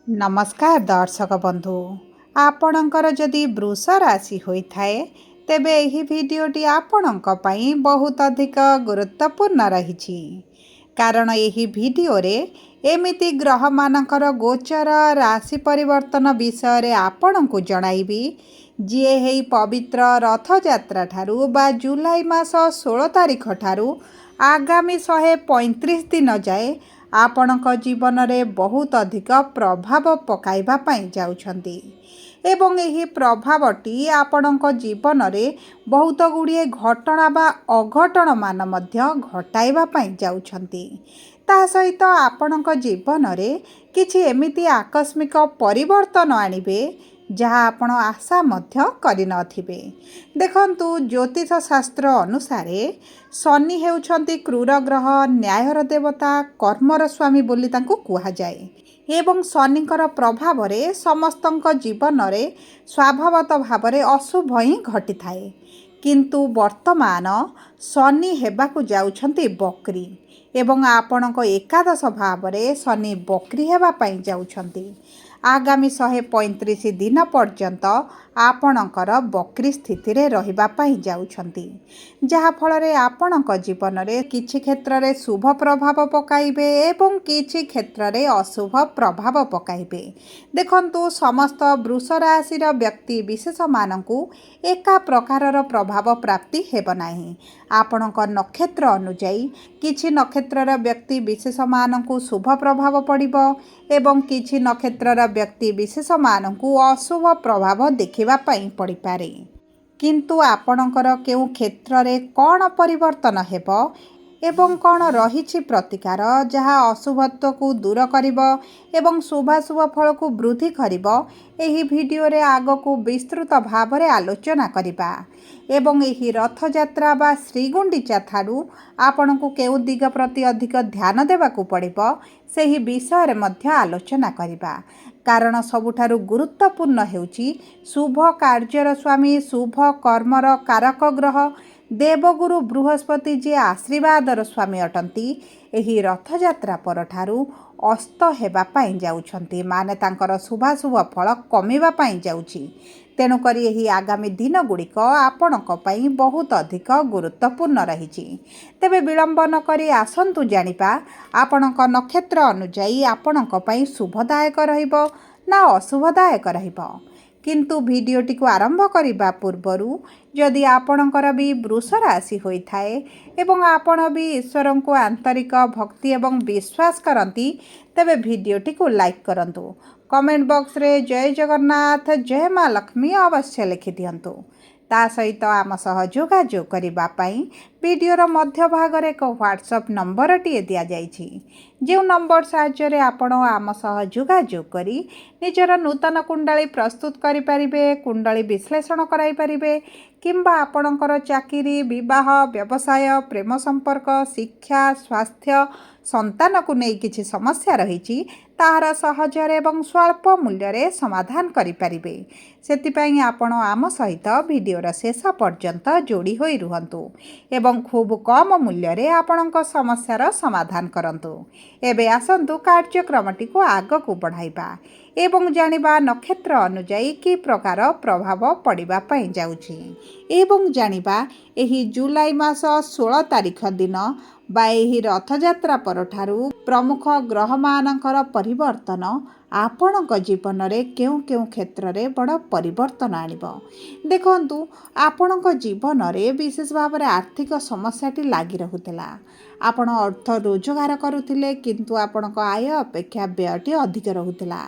नमस्कार दर्शक बंधु आपणकर जदि वृष राशि होइथाए तेबे एही भिडियोटी आपणक पई बहुत अधिक गुरुत्वपूर्ण रही कारण एही भिडियो रे एमिति ग्रह मानकर गोचर राशि परिवर्तन विषय रे आपणकु जणाइबी जी हे पवित्र रथ यात्रा ठारू बा जुलाई मास 16 तारिख ठारू आगामी 135 दिन जाए आपणक जीवन में बहुत अधिक प्रभाव पकाइबा पाई जाउछंती एवं यही प्रभावटी आपणक जीवन में बहुत गुड़िए घटना बा अघटन मान मध्य घटाइबा पाई जाउछंती ता सहित आपणक जीवन में किछि एमिति आकस्मिक परिवर्तन आनिबे जहाँ आपण आशा मध्य करि नथिबे। देखंतु ज्योतिष शास्त्र अनुसार शनि हेउछंती क्रूर ग्रह न्यायर देवता कर्मर स्वामी बोली तांको कुहा जाए एवं शनिकर प्रभाव रे समस्तक जीवन रे स्वाभाविक भाव रे अशुभ ही घटी थाए किंतु वर्तमान शनि हेबाकु जाउछंती बकरी एवं आपणक एकादश भाव रे शनि बकरी हेबा पाई जाउछंती आगामी 135 दिन पर्यंत आपणकर बकरी स्थिति रे रहिबा पाई जाउछंती जहा फल रे आपणक जीवन रे किछि क्षेत्र रे शुभ प्रभाव पकाइबे एवं किछि क्षेत्र रे अशुभ प्रभाव पकाइबे। देखंतु समस्त वृष राशि रो व्यक्ति विशेष मानकु एका प्रकारर प्रभाव प्राप्ति हेब नाही। आपणक नक्षत्र अनुଯାयी किछि नक्षत्रर व्यक्ति विशेष मानकु शुभ प्रभाव पड़िबो एवं किछि नक्षत्रर व्यक्ति विशेष मानकु अशुभ प्रभाव देखिबा पाई पड़ी पारे किंतु आपणकर केउ क्षेत्र रे कौन परिवर्तन हेबो एवं कौन रहिछि प्रतिकार जहाँ अशुभत्व को दूर करिबो एवं शुभाशुभ फल को वृद्धि करिबो एही भिडियो रे आगो को विस्तृत भाव रे आलोचना करिबा एवं एही रथ यात्रा बा श्रीगुंडीचा थारू आपण को केउ दिग प्रति अधिक ध्यान देबाकू पड़िबो सेही विषय रे मध्य आलोचना करिबा कारण सबुठारु गुरुत्वपूर्ण हेउची शुभ कार्यर स्वामी शुभ कर्मर कारक ग्रह देवगुरु बृहस्पति जे आशीर्वादर स्वामी अटंती एही रथ यात्रा परठारु अस्त हेबा पाई जाउछंती माने तांकर शुभाशुभ फल कमिबा पाई जाउची तेणुकरी एही आगामी दिन गुड़िक आपणक पई बहुत अधिक गुरुत्वपूर्ण रही तेबे विलंब न करी आसंतु जानिबा आपणक नक्षत्र अनुଯାयी आपणक पई शुभदायक रहिबो ना अशुभदायक रहिबो किंतु भिडियोटी को आरंभ करने पूर्वरु जदि आपणकर भी वृष राशि होइथाए एवं आपण भी ईश्वर को आंतरिक भक्ति एवं विश्वास करती तेबे भिडियोटी को लाइक करंतु कमेंट बॉक्स रे जय जगन्नाथ जय माँ लक्ष्मी अवश्य लिखि दियंतु ता सहित आम सह जोगाजोग करबा पई वीडियोर मध्य भाग रे एक व्हाट्सएप नंबर टी दिया जाइछि जो नंबर साहाय्य रे आपण आम सह जोगाजोग करी निजर नूतन कुंडली प्रस्तुत करि परिबे कुंडली विश्लेषण कराई परिबे किंबा आपणकर चाकरी विवाह व्यवसाय प्रेम संपर्क शिक्षा स्वास्थ्य संतान को नहीं किछि समस्या रही तार सहजर एवं स्वल्प मूल्य रे समाधान करि परिबे सेतिपई आपण आम सहित वीडियोर शेष पर्यंत जोड़ी होई रुहंतु एवं खूब कम मूल्य रे आपणक समस्यार समाधान करंतु एबे आसंतु कार्यक्रमटी को आगकू बढ़ाइबा एवं जानिबा नक्षत्र अनुଯାयी कि प्रकार प्रभाव पड़िबा पई जाउछि एवं जानिबा एही जुलाई मास 16 तारिख दिन बा एही रथयात्रा परठारु प्रमुख ग्रह मानकर परिवर्तन आपणक जीवन में केउ केउ क्षेत्र में बड़ परिवर्तन आनिबो। देखंतु आपणक जीवन में विशेष भाव में आर्थिक समस्याटी लागी रहुतिला आपण अर्थ रोजगार करुथिले किंतु आपणक आय अपेक्षा व्ययटी अधिक रहुतिला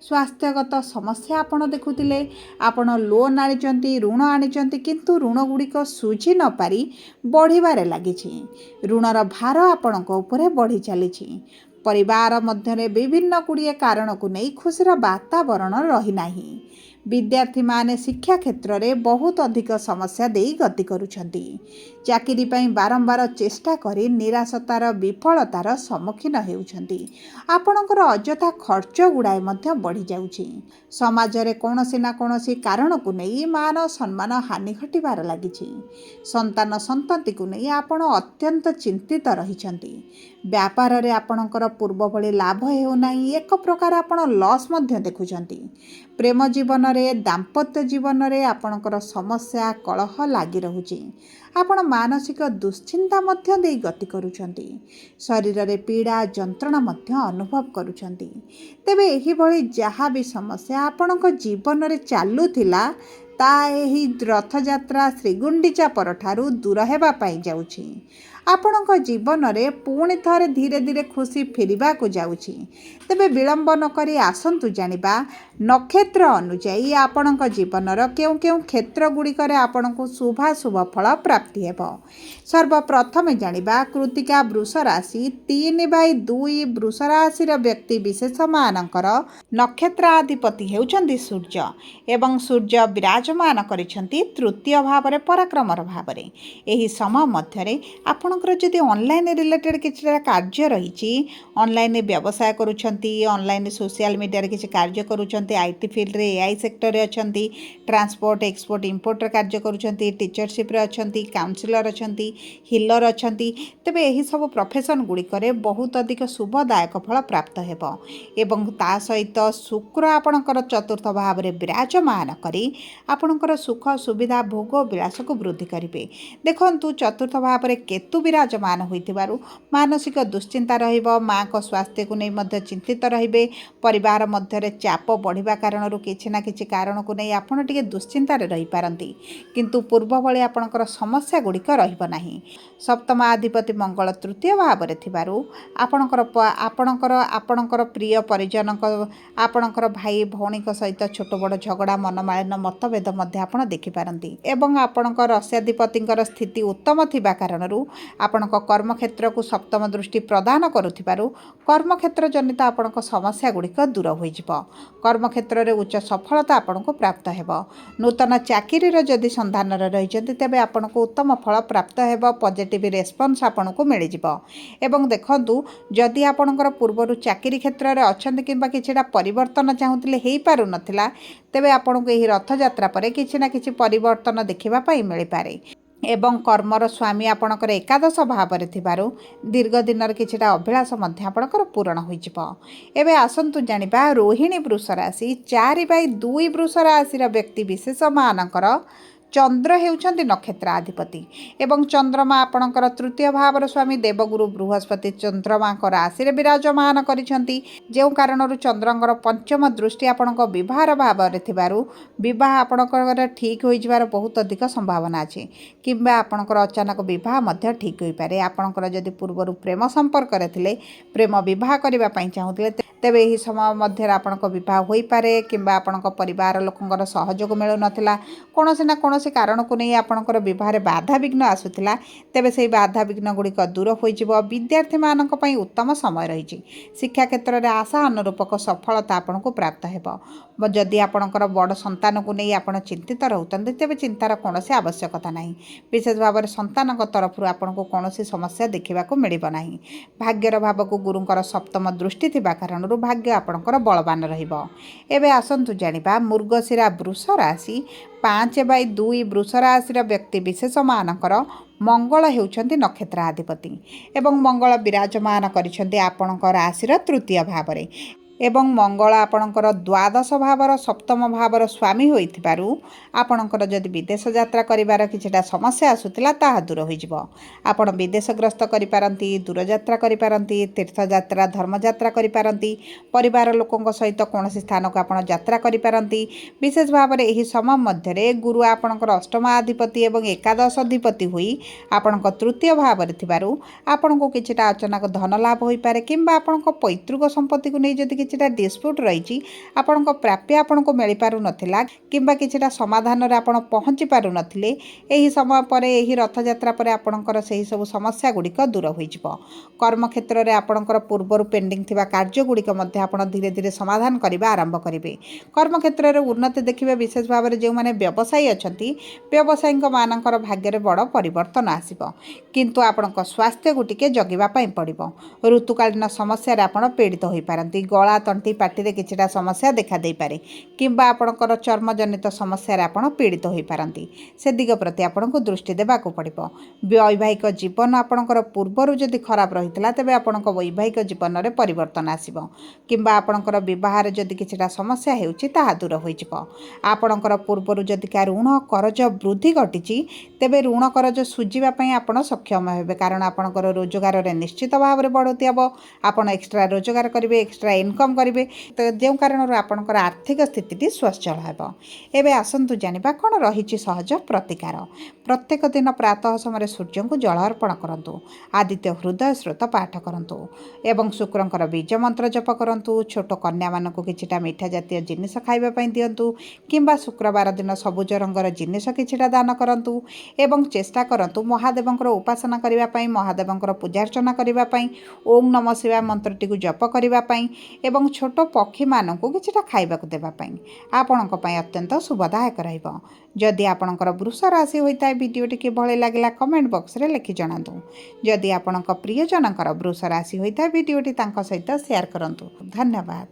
स्वास्थ्यगत समस्या आपण देखुथिले आपण लोन आनिचंती ऋण आनिचंती किंतु ऋण गुड़िक सुझी न पारी बढ़िबारे लागिछि ऋणर भार आपणक उपरे बढ़ी चलीछि परिवार मध्य विभिन्न गुड़िए कारण को नहीं खुशीर वातावरण रही नाही विद्यार्थी माने शिक्षा क्षेत्र में बहुत अधिक समस्या दे गति करुछंती ଚାକିରି ପାଇଁ ବାରମ୍ବାର ଚେଷ୍ଟା କରି ନିରାଶତାର ବିଫଳତାର ସମ୍ମୁଖୀନ ହେଉଛନ୍ତି। ଆପଣଙ୍କର ଅଯଥା ଖର୍ଚ୍ଚ ଗୁଡ଼ାଏ ମଧ୍ୟ ବଢ଼ିଯାଉଛି। ସମାଜରେ କୌଣସି ନା କୌଣସି କାରଣକୁ ନେଇ ମାନ ସମ୍ମାନ ହାନି ଘଟିବାର ଲାଗିଛି। ସନ୍ତାନ ସନ୍ତତିକୁ ନେଇ ଆପଣ ଅତ୍ୟନ୍ତ ଚିନ୍ତିତ ରହିଛନ୍ତି। ବ୍ୟାପାରରେ ଆପଣଙ୍କର ପୂର୍ବ ଭଳି ଲାଭ ହେଉନାହିଁ, ଏକ ପ୍ରକାର ଆପଣ ଲସ୍ ମଧ୍ୟ ଦେଖୁଛନ୍ତି। ପ୍ରେମ ଜୀବନରେ, ଦାମ୍ପତ୍ୟ ଜୀବନରେ ଆପଣଙ୍କର ସମସ୍ୟା କଳହ ଲାଗି ରହୁଛି। ଆପଣ ମାନସିକ ଦୁଶ୍ଚିନ୍ତା ମଧ୍ୟ ଦେଇ ଗତି କରୁଛନ୍ତି। ଶରୀରରେ ପୀଡ଼ା ଯନ୍ତ୍ରଣା ମଧ୍ୟ ଅନୁଭବ କରୁଛନ୍ତି। ତେବେ ଏହିଭଳି ଯାହା ବି ସମସ୍ୟା ଆପଣଙ୍କ ଜୀବନରେ ଚାଲୁଥିଲା, ତାହା ଏହି ରଥଯାତ୍ରା ଶ୍ରୀଗୁଣ୍ଡିଚା ପରଠାରୁ ଦୂର ହେବା ପାଇଁ ଯାଉଛି। ଆପଣଙ୍କ ଜୀବନରେ ପୁଣି ଥରେ ଧୀରେ ଧୀରେ ଖୁସି ଫେରିବାକୁ ଯାଉଛି। ତେବେ ବିଳମ୍ବ ନ କରି ଆସନ୍ତୁ ଜାଣିବା ନକ୍ଷତ୍ର ଅନୁଯାୟୀ ଆପଣଙ୍କ ଜୀବନର କେଉଁ କେଉଁ କ୍ଷେତ୍ର ଗୁଡ଼ିକରେ ଆପଣଙ୍କୁ ଶୁଭାଶୁଭ ଫଳ ପ୍ରାପ୍ତି ହେବ। ସର୍ବପ୍ରଥମେ ଜାଣିବା କୃତ୍ତିକା ବୃଷ ରାଶି 3/2 ବୃଷ ରାଶିର ବ୍ୟକ୍ତି ବିଶେଷମାନଙ୍କର ନକ୍ଷତ୍ରାଧିପତି ହେଉଛନ୍ତି ସୂର୍ଯ୍ୟ ଏବଂ ସୂର୍ଯ୍ୟ ବିରାଜମାନ କରିଛନ୍ତି ତୃତୀୟ ଭାବରେ ପରାକ୍ରମର ଭାବରେ। ଏହି ସମୟ ମଧ୍ୟରେ ଆପଣଙ୍କର ଯଦି ଅନଲାଇନ୍ ରିଲେଟେଡ୍ କିଛିଟା କାର୍ଯ୍ୟ ରହିଛି, ଅନଲାଇନ୍ ବ୍ୟବସାୟ କରୁଛନ୍ତି, ଅନଲାଇନ୍ ସୋସିଆଲ ମିଡ଼ିଆରେ କିଛି କାର୍ଯ୍ୟ କରୁଛନ୍ତି, ଆଇଟି ଫିଲ୍ଡରେ ଏଆଇ ସେକ୍ଟରରେ ଅଛନ୍ତି, ଟ୍ରାନ୍ସପୋର୍ଟ ଏକ୍ସପୋର୍ଟ ଇମ୍ପୋର୍ଟର କାର୍ଯ୍ୟ କରୁଛନ୍ତି, ଟିଚରସିପ୍ରେ ଅଛନ୍ତି, କାଉନସିଲର ଅଛନ୍ତି, ହିଲର ଅଛନ୍ତି, ତେବେ ଏହିସବୁ ପ୍ରଫେସନ୍ ଗୁଡ଼ିକରେ ବହୁତ ଅଧିକ ଶୁଭଦାୟକ ଫଳ ପ୍ରାପ୍ତ ହେବ। ଏବଂ ତା ସହିତ ଶୁକ୍ର ଆପଣଙ୍କର ଚତୁର୍ଥ ଭାବରେ ବିରାଜମାନ କରି ଆପଣଙ୍କର ସୁଖ ସୁବିଧା ଭୋଗ ବିଳାସକୁ ବୃଦ୍ଧି କରିବେ। ଦେଖନ୍ତୁ ଚତୁର୍ଥ ଭାବରେ କେତୁ ବିରାଜମାନ ହୋଇଥିବାରୁ ମାନସିକ ଦୁଶ୍ଚିନ୍ତା ରହିବ, ମାଆଙ୍କ ସ୍ୱାସ୍ଥ୍ୟକୁ ନେଇ ମଧ୍ୟ ଚିନ୍ତିତ ରହିବେ। ପରିବାର ମଧ୍ୟରେ ଚାପ ବଢ଼ିବା କାରଣରୁ କିଛି ନା କିଛି କାରଣକୁ ନେଇ ଆପଣ ଟିକେ ଦୁଶ୍ଚିନ୍ତାରେ ରହିପାରନ୍ତି, କିନ୍ତୁ ପୂର୍ବ ଭଳି ଆପଣଙ୍କର ସମସ୍ୟା ଗୁଡ଼ିକ ରହିବ ନାହିଁ। ସପ୍ତମ ଅଧିପତି ମଙ୍ଗଳ ତୃତୀୟ ଭାବରେ ଥିବାରୁ ଆପଣଙ୍କର ପ୍ରିୟ ପରିଜନଙ୍କ, ଆପଣଙ୍କର ଭାଇ ଭଉଣୀଙ୍କ ସହିତ ଛୋଟ ବଡ଼ ଝଗଡ଼ା, ମନମାଳିନ୍ୟ, ମତଭେଦ ମଧ୍ୟ ଆପଣ ଦେଖିପାରନ୍ତି। ଏବଂ ଆପଣଙ୍କ ରାଶ୍ୟାଧିପତିଙ୍କର ସ୍ଥିତି ଉତ୍ତମ ଥିବା କାରଣରୁ ଆପଣଙ୍କ କର୍ମକ୍ଷେତ୍ରକୁ ସପ୍ତମ ଦୃଷ୍ଟି ପ୍ରଦାନ କରୁଥିବାରୁ କର୍ମକ୍ଷେତ୍ର ଜନିତ ଆପଣଙ୍କ ସମସ୍ୟା ଗୁଡ଼ିକ ଦୂର ହୋଇଯିବ। କର୍ମକ୍ଷେତ୍ରରେ ଉଚ୍ଚ ସଫଳତା ଆପଣଙ୍କୁ ପ୍ରାପ୍ତ ହେବ। ନୂତନ ଚାକିରିର ଯଦି ସନ୍ଧାନରେ ରହିଛନ୍ତି, ତେବେ ଆପଣଙ୍କୁ ଉତ୍ତମ ଫଳ ପ୍ରାପ୍ତ ହେବ। ପଜିଟିଭ୍ ରେସ୍ପନ୍ସ ଆପଣଙ୍କୁ ମିଳିଯିବ। ଏବଂ ଦେଖନ୍ତୁ, ଯଦି ଆପଣଙ୍କର ପୂର୍ବରୁ ଚାକିରି କ୍ଷେତ୍ରରେ ଅଛନ୍ତି କିମ୍ବା କିଛିଟା ପରିବର୍ତ୍ତନ ଚାହୁଁଥିଲେ ହେଇପାରୁନଥିଲା, ତେବେ ଆପଣଙ୍କୁ ଏହି ରଥଯାତ୍ରା ପରେ କିଛି ନା କିଛି ପରିବର୍ତ୍ତନ ଦେଖିବା ପାଇଁ ମିଳିପାରେ। ଏବଂ କର୍ମର ସ୍ୱାମୀ ଆପଣଙ୍କର ଏକାଦଶ ଭାବରେ ଥିବାରୁ ଦୀର୍ଘ ଦିନର କିଛିଟା ଅଭିଳାଷ ମଧ୍ୟ ଆପଣଙ୍କର ପୂରଣ ହୋଇଯିବ। ଏବେ ଆସନ୍ତୁ ଜାଣିବା ରୋହିଣୀ ବୃଷ ରାଶି 4/2 ବୃଷ ରାଶିର ବ୍ୟକ୍ତି ବିଶେଷମାନଙ୍କର ଚନ୍ଦ୍ର ହେଉଛନ୍ତି ନକ୍ଷତ୍ରାଧିପତି ଏବଂ ଚନ୍ଦ୍ରମା ଆପଣଙ୍କର ତୃତୀୟ ଭାବର ସ୍ୱାମୀ ଦେବଗୁରୁ ବୃହସ୍ପତି ଚନ୍ଦ୍ରମାଙ୍କ ରାଶିରେ ବିରାଜମାନ କରିଛନ୍ତି। ଯେଉଁ କାରଣରୁ ଚନ୍ଦ୍ରଙ୍କର ପଞ୍ଚମ ଦୃଷ୍ଟି ଆପଣଙ୍କ ବିବାହର ଭାବରେ ଥିବାରୁ ବିବାହ ଆପଣଙ୍କର ଠିକ୍ ହୋଇଯିବାର ବହୁତ ଅଧିକ ସମ୍ଭାବନା ଅଛି, କିମ୍ବା ଆପଣଙ୍କର ଅଚାନକ ବିବାହ ମଧ୍ୟ ଠିକ୍ ହୋଇପାରେ। ଆପଣଙ୍କର ଯଦି ପୂର୍ବରୁ ପ୍ରେମ ସମ୍ପର୍କରେ ଥିଲେ, ପ୍ରେମ ବିବାହ କରିବା ପାଇଁ ଚାହୁଁଥିଲେ, ତେବେ ଏହି ସମୟ ମଧ୍ୟରେ ଆପଣଙ୍କ ବିବାହ ହୋଇପାରେ, କିମ୍ବା ଆପଣଙ୍କ ପରିବାର ଲୋକଙ୍କର ସହଯୋଗ ମିଳୁନଥିଲା, କୌଣସି ନା କୌଣସି କାରଣକୁ ନେଇ ଆପଣଙ୍କର ବିବାହରେ ବାଧାବିଘ୍ନ ଆସୁଥିଲା, ତେବେ ସେହି ବାଧାବିଘ୍ନ ଗୁଡ଼ିକ ଦୂର ହୋଇଯିବ। ବିଦ୍ୟାର୍ଥୀମାନଙ୍କ ପାଇଁ ଉତ୍ତମ ସମୟ ରହିଛି। ଶିକ୍ଷା କ୍ଷେତ୍ରରେ ଆଶା ଅନୁରୂପକ ସଫଳତା ଆପଣଙ୍କୁ ପ୍ରାପ୍ତ ହେବ। ଯଦି ଆପଣଙ୍କର ବଡ଼ ସନ୍ତାନକୁ ନେଇ ଆପଣ ଚିନ୍ତିତ ରହୁଛନ୍ତି, ତେବେ ଚିନ୍ତାର କୌଣସି ଆବଶ୍ୟକତା ନାହିଁ। ବିଶେଷ ଭାବରେ ସନ୍ତାନଙ୍କ ତରଫରୁ ଆପଣଙ୍କୁ କୌଣସି ସମସ୍ୟା ଦେଖିବାକୁ ମିଳିବ ନାହିଁ। ଭାଗ୍ୟର ଭାବକୁ ଗୁରୁଙ୍କର ସପ୍ତମ ଦୃଷ୍ଟି ଥିବା କାରଣରୁ ଭାଗ୍ୟ ଆପଣଙ୍କର ବଳବାନ ରହିବ। ଏବେ ଆସନ୍ତୁ ଜାଣିବା ମୃଗଶିରା ବୃଷ ରାଶି 5/2 ବୃଷ ରାଶିର ବ୍ୟକ୍ତି ବିଶେଷମାନଙ୍କର ମଙ୍ଗଳ ହେଉଛନ୍ତି ନକ୍ଷତ୍ରାଧିପତି ଏବଂ ମଙ୍ଗଳ ବିରାଜମାନ କରିଛନ୍ତି ଆପଣଙ୍କ ରାଶିର ତୃତୀୟ ଭାବରେ। ଏବଂ ମଙ୍ଗଳ ଆପଣଙ୍କର ଦ୍ୱାଦଶ ଭାବର ସପ୍ତମ ଭାବର ସ୍ୱାମୀ ହୋଇଥିବାରୁ ଆପଣଙ୍କର ଯଦି ବିଦେଶ ଯାତ୍ରା କରିବାର କିଛିଟା ସମସ୍ୟା ଆସୁଥିଲା, ତାହା ଦୂର ହୋଇଯିବ। ଆପଣ ବିଦେଶ ଗ୍ରସ୍ତ କରିପାରନ୍ତି, ଦୂରଯାତ୍ରା କରିପାରନ୍ତି, ତୀର୍ଥଯାତ୍ରା, ଧର୍ମଯାତ୍ରା କରିପାରନ୍ତି, ପରିବାର ଲୋକଙ୍କ ସହିତ କୌଣସି ସ୍ଥାନକୁ ଆପଣ ଯାତ୍ରା କରିପାରନ୍ତି। ବିଶେଷ ଭାବରେ ଏହି ସମୟ ମଧ୍ୟରେ ଗୁରୁ ଆପଣଙ୍କର ଅଷ୍ଟମାଧିପତି ଏବଂ ଏକାଦଶାଧିପତି ହୋଇ ଆପଣଙ୍କ ତୃତୀୟ ଭାବରେ ଥିବାରୁ ଆପଣଙ୍କୁ କିଛିଟା ଅଚାନକ ଧନ ଲାଭ ହୋଇପାରେ, କିମ୍ବା ଆପଣଙ୍କ ପୈତୃକ ସମ୍ପତ୍ତିକୁ ନେଇ ଯଦି किछिटा डिस्प्यूट रही आपण प्राप्य आपन को मिल पार नाला कि किछिटा समाधान आपण पहुँची पार नथिले एही समय पर एही रथयात्रा पर आपणकर सही सब समस्या गुड़िक दूर हो कर्म क्षेत्र में आपणकर पूर्वर पेंडिंग थिबा कार्य गुड़िक मध्य आपण धीरे धीरे समाधान करने आरंभ करेंगे। कर्म क्षेत्र में उन्नति देखिए विशेष भाव में जो मैंने व्यवसायी अच्छा व्यवसायी मानकर भाग्य बड़ परिवर्तन आसब किंतु आपण स्वास्थ्य को टिके जगिबाई पड़ो। ऋतुकालीन समस्या आपण पीड़ित हो पारती गला तंटी पार्टी किछिटा समस्या देखा दे पारे किंबा आपणकर चर्मजनित समस्या आपण पीड़ित हो पारती से दिग प्रति आपण को दृष्टि देवाक पड़ो। वैवाहिक जीवन आपणकर पूर्वर जदि खराब रही तेज आपण वैवाहिक जीवन में परिवर्तन आसब किंबा आपणकर बहार जदि किछिटा समस्या होउछि ताहा दूर हो आपणकर पूर्वर जदि का ऋण करज वृद्धि घटी तेबे ऋण करज सुझापी आपण सक्षम हे कारण आपणकर रोजगार में निश्चित भाव में बढ़ोती हम आपड़ एक्सट्रा रोजगार करेंगे एक्सट्रा इनकम करेंगे तो जो कारण आपणकर आर्थिक स्थिति स्वच्छल हो। एवं आसतु जाना कौन रही सहज प्रतिकार प्रत्येक दिन प्रातः समय सूर्य को जल अर्पण करूँ आदित्य हृदय स्रोत पाठ करूँ एवं शुक्रंकर बीज मंत्र जप करूँ छोट कन्या मान किछिटा मीठा जातीय जिनिस खाइबापी दिंतु किंबा शुक्रवार दिन सबुज रंगर जिनिस किछिटा दान करूँ एवं चेष्टा करूँ महादेवंकर उपासना करने महादेवंकर पूजार्चना करने ओम नमः शिवाय मंत्रटी को जप करने एवं छोट पक्षी मानक किछिटा खाइबाकू देवाई आपणक अत्यंत शुभदायक रहिबो। जदि आपणकर वृष राशि होता है वीडियोटी किभଳି लागला कमेंट बॉक्स रे लिखि जणातु। जदि आपणक प्रियजनकर वृष राशि होता है वीडियोटी तांको सहित शेयर करंतु। धन्यवाद।